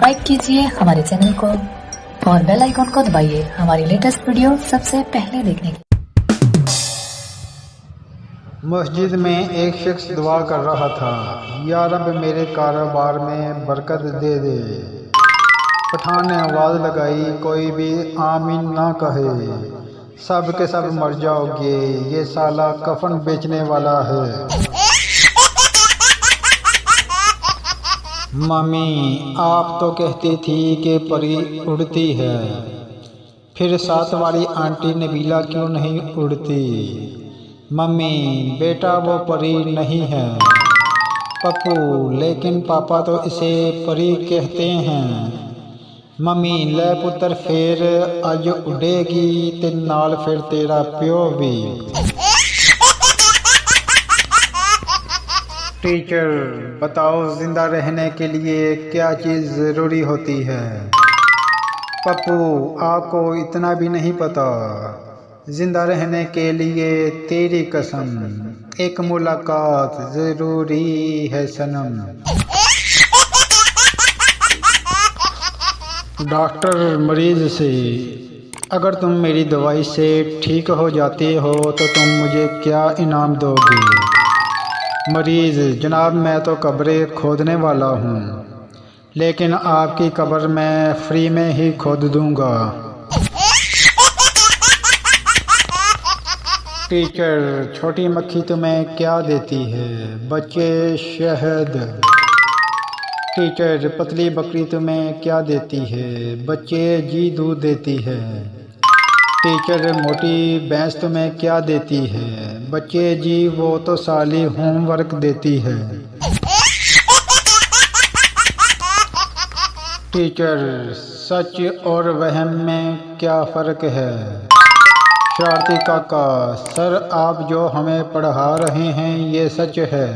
Subscribe कीजिए हमारे channel को और बेल आइकन को दबाइए हमारी लेटेस्ट वीडियो सबसे पहले देखने के लिए। मस्जिद में एक शख्स दुआ कर रहा था, या रब मेरे कारोबार में बरकत दे दे। पठान ने आवाज़ लगाई, कोई भी आमीन ना कहे, सब के सब मर जाओगे, ये साला कफन बेचने वाला है। मम्मी आप तो कहती थी कि परी उड़ती है, फिर साथ वाली आंटी नबीला क्यों नहीं उड़ती? मम्मी बेटा वो परी नहीं है पप्पू, लेकिन पापा तो इसे परी कहते हैं। मम्मी ले पुत्र फिर अज उड़ेगी ते नाल फिर तेरा प्यो भी। टीचर बताओ जिंदा रहने के लिए क्या चीज़ ज़रूरी होती है? पप्पू आपको इतना भी नहीं पता, जिंदा रहने के लिए तेरी कसम एक मुलाकात ज़रूरी है सनम। डॉक्टर मरीज से, अगर तुम मेरी दवाई से ठीक हो जाते हो तो तुम मुझे क्या इनाम दोगे? मरीज जनाब मैं तो कब्रें खोदने वाला हूँ, लेकिन आपकी कब्र मैं फ्री में ही खोद दूँगा। टीचर छोटी मक्खी तुम्हें क्या देती है? बच्चे शहद। टीचर पतली बकरी तुम्हें क्या देती है? बच्चे जी दूध देती है। टीचर मोटी भैंस तुम्हें क्या देती है? बच्चे जी वो तो साली होमवर्क देती है। टीचर सच और वहम में क्या फ़र्क है? शरारती काका सर आप जो हमें पढ़ा रहे हैं ये सच है,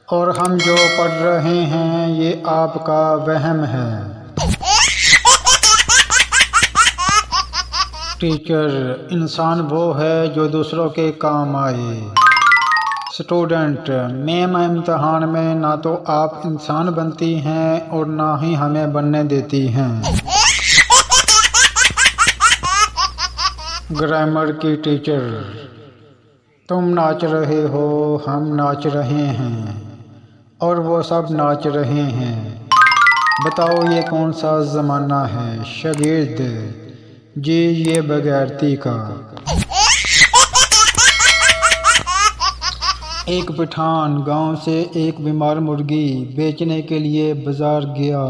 और हम जो पढ़ रहे हैं ये आपका वहम है। टीचर इंसान वो है जो दूसरों के काम आए। स्टूडेंट मैम इम्तहान में ना तो आप इंसान बनती हैं और ना ही हमें बनने देती हैं। ग्रामर की टीचर तुम नाच रहे हो, हम नाच रहे हैं और वो सब नाच रहे हैं, बताओ ये कौन सा ज़माना है? शागिर्द जी ये बगैरती का। एक पठान गांव से एक बीमार मुर्गी बेचने के लिए बाज़ार गया,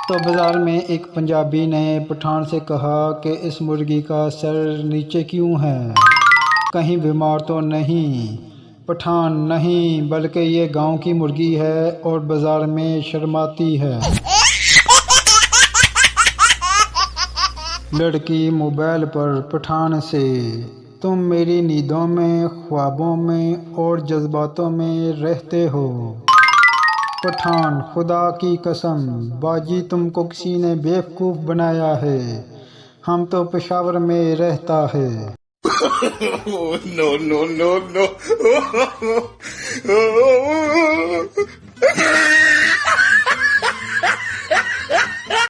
तो बाज़ार में एक पंजाबी ने पठान से कहा कि इस मुर्गी का सर नीचे क्यों है, कहीं बीमार तो नहीं? पठान नहीं, बल्कि ये गांव की मुर्गी है और बाज़ार में शर्माती है। लड़की मोबाइल पर पठान से, तुम मेरी नींदों में, ख्वाबों में और जज्बातों में रहते हो। पठान खुदा की कसम बाजी तुमको किसी ने बेवकूफ़ बनाया है, हम तो पेशावर में रहता है। no.